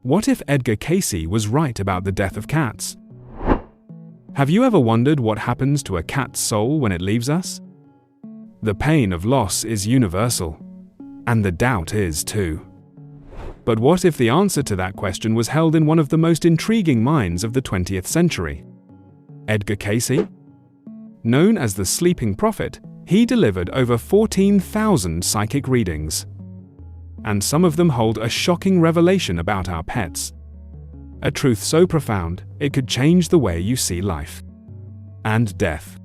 What if Edgar Cayce was right about the death of cats? Have you ever wondered what happens to a cat's soul when it leaves us? The pain of loss is universal, and the doubt is too. But what if the answer to that question was held in one of the most intriguing minds of the 20th century? Edgar Cayce? Known as the Sleeping Prophet, he delivered over 14,000 psychic readings. And some of them hold a shocking revelation about our pets. A truth so profound, it could change the way you see life and death.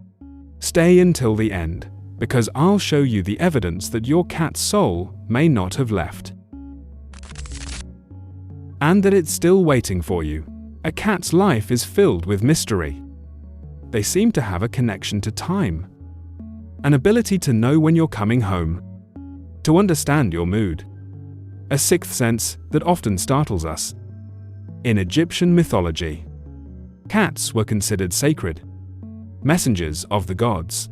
Stay until the end, because I'll show you the evidence that your cat's soul may not have left. And that it's still waiting for you. A cat's life is filled with mystery. They seem to have a connection to time, an ability to know when you're coming home, to understand your mood, a sixth sense that often startles us. In Egyptian mythology, cats were considered sacred, messengers of the gods,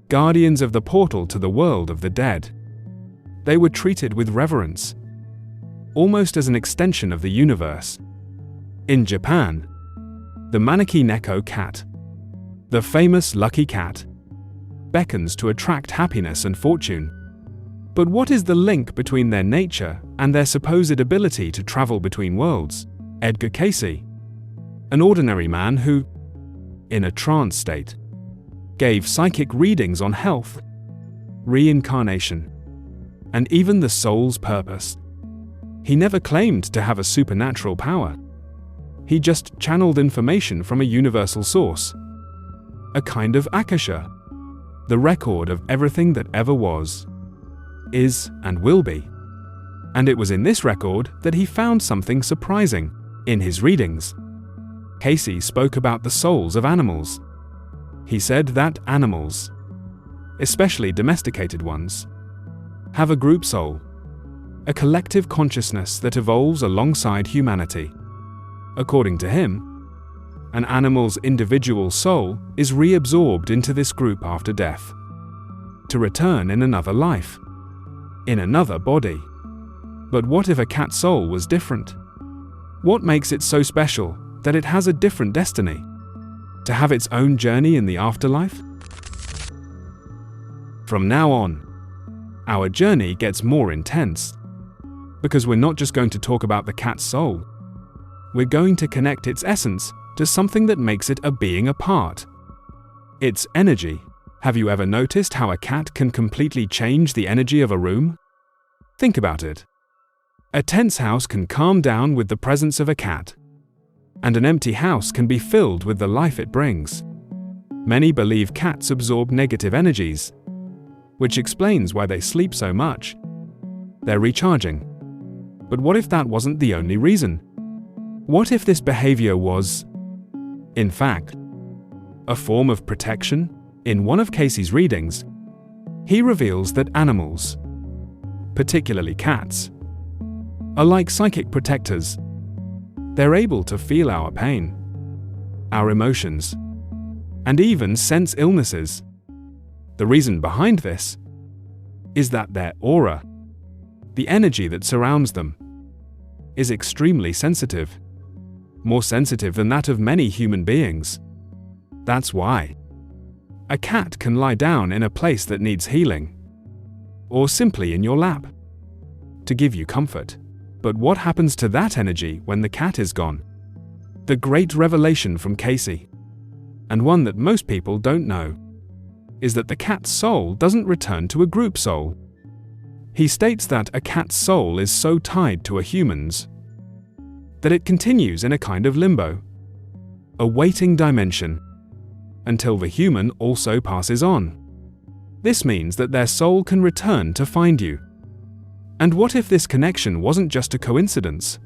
guardians of the portal to the world of the dead. They were treated with reverence, almost as an extension of the universe. In Japan, the Maneki Neko cat, the famous lucky cat, beckons to attract happiness and fortune. But what is the link between their nature and their supposed ability to travel between worlds? Edgar Cayce, an ordinary man who, in a trance state, gave psychic readings on health, reincarnation, and even the soul's purpose. He never claimed to have a supernatural power. He just channeled information from a universal source, a kind of akasha, the record of everything that ever was, is, and will be. And it was in this record that he found something surprising. In his readings, Cayce spoke about the souls of animals. He said that animals, especially domesticated ones, have a group soul, a collective consciousness that evolves alongside humanity. According to him, an animal's individual soul is reabsorbed into this group after death, to return in another life, in another body. But what if a cat's soul was different? What makes it so special that it has a different destiny, to have its own journey in the afterlife? From now on, our journey gets more intense, because we're not just going to talk about the cat's soul. We're going to connect its essence to something that makes it a being apart. Its energy. Have you ever noticed how a cat can completely change the energy of a room? Think about it. A tense house can calm down with the presence of a cat, and an empty house can be filled with the life it brings. Many believe cats absorb negative energies, which explains why they sleep so much. They're recharging. But what if that wasn't the only reason? What if this behavior was, in fact, a form of protection? In one of Cayce's readings, he reveals that animals, particularly cats, are like psychic protectors. They're able to feel our pain, our emotions, and even sense illnesses. The reason behind this is that their aura, the energy that surrounds them, is extremely sensitive, more sensitive than that of many human beings. That's why a cat can lie down in a place that needs healing, or simply in your lap, to give you comfort. But what happens to that energy when the cat is gone? The great revelation from Cayce, and one that most people don't know, is that the cat's soul doesn't return to a group soul. He states that a cat's soul is so tied to a human's that it continues in a kind of limbo, a waiting dimension, until the human also passes on. This means that their soul can return to find you. And what if this connection wasn't just a coincidence?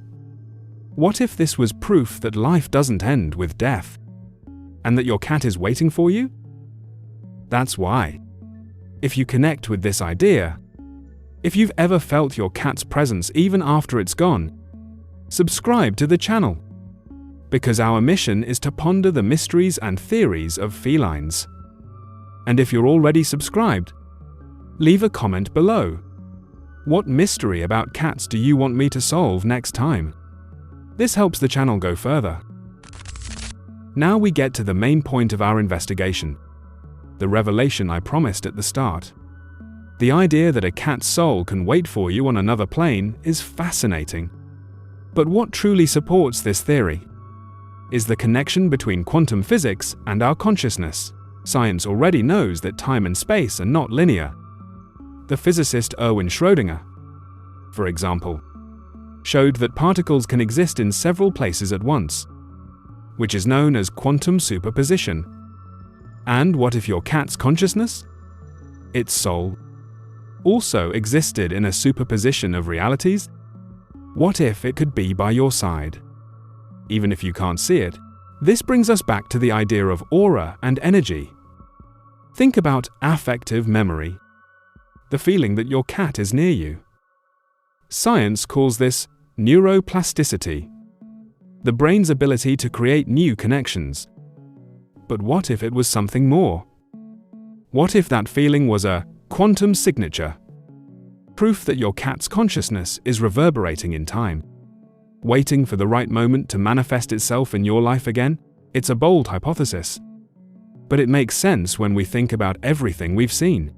What if this was proof that life doesn't end with death, and that your cat is waiting for you? That's why, if you connect with this idea, if you've ever felt your cat's presence even after it's gone, subscribe to the channel, because our mission is to ponder the mysteries and theories of felines. And if you're already subscribed, leave a comment below. What mystery about cats do you want me to solve next time? This helps the channel go further. Now we get to the main point of our investigation, the revelation I promised at the start. The idea that a cat's soul can wait for you on another plane is fascinating. But what truly supports this theory is the connection between quantum physics and our consciousness. Science already knows that time and space are not linear. The physicist Erwin Schrödinger, for example, showed that particles can exist in several places at once, which is known as quantum superposition. And what if your cat's consciousness, its soul, also existed in a superposition of realities? What if it could be by your side, even if you can't see it? This brings us back to the idea of aura and energy. Think about affective memory, the feeling that your cat is near you. Science calls this neuroplasticity, the brain's ability to create new connections. But what if it was something more? What if that feeling was a quantum signature? Proof that your cat's consciousness is reverberating in time, waiting for the right moment to manifest itself in your life again? It's a bold hypothesis, but it makes sense when we think about everything we've seen.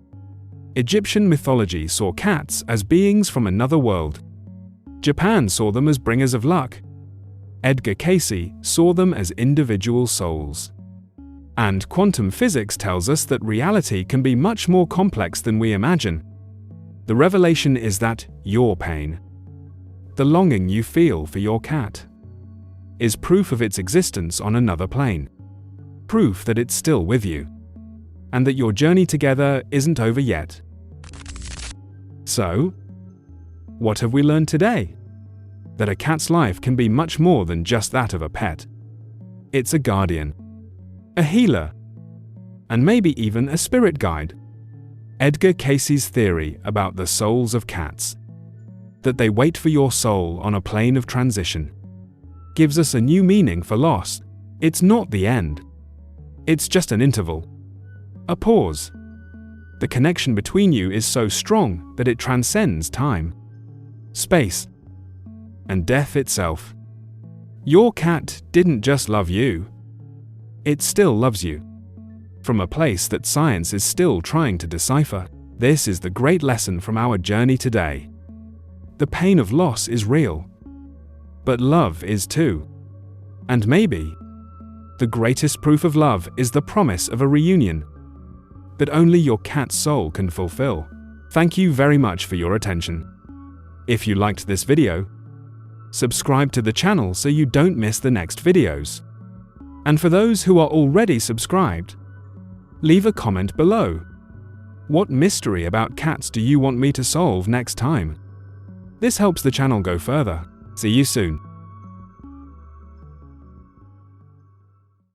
Egyptian mythology saw cats as beings from another world. Japan saw them as bringers of luck. Edgar Cayce saw them as individual souls. And quantum physics tells us that reality can be much more complex than we imagine. The revelation is that your pain, the longing you feel for your cat, is proof of its existence on another plane. Proof that it's still with you, and that your journey together isn't over yet. So, what have we learned today? That a cat's life can be much more than just that of a pet. It's a guardian, a healer, and maybe even a spirit guide. Edgar Cayce's theory about the souls of cats, that they wait for your soul on a plane of transition, gives us a new meaning for loss. It's not the end. It's just an interval, a pause. The connection between you is so strong that it transcends time, space, and death itself. Your cat didn't just love you, it still loves you, from a place that science is still trying to decipher. This is the great lesson from our journey today. The pain of loss is real, but love is too. And maybe the greatest proof of love is the promise of a reunion that only your cat's soul can fulfill. Thank you very much for your attention. If you liked this video, subscribe to the channel so you don't miss the next videos. And for those who are already subscribed, leave a comment below. What mystery about cats do you want me to solve next time? This helps the channel go further. See you soon.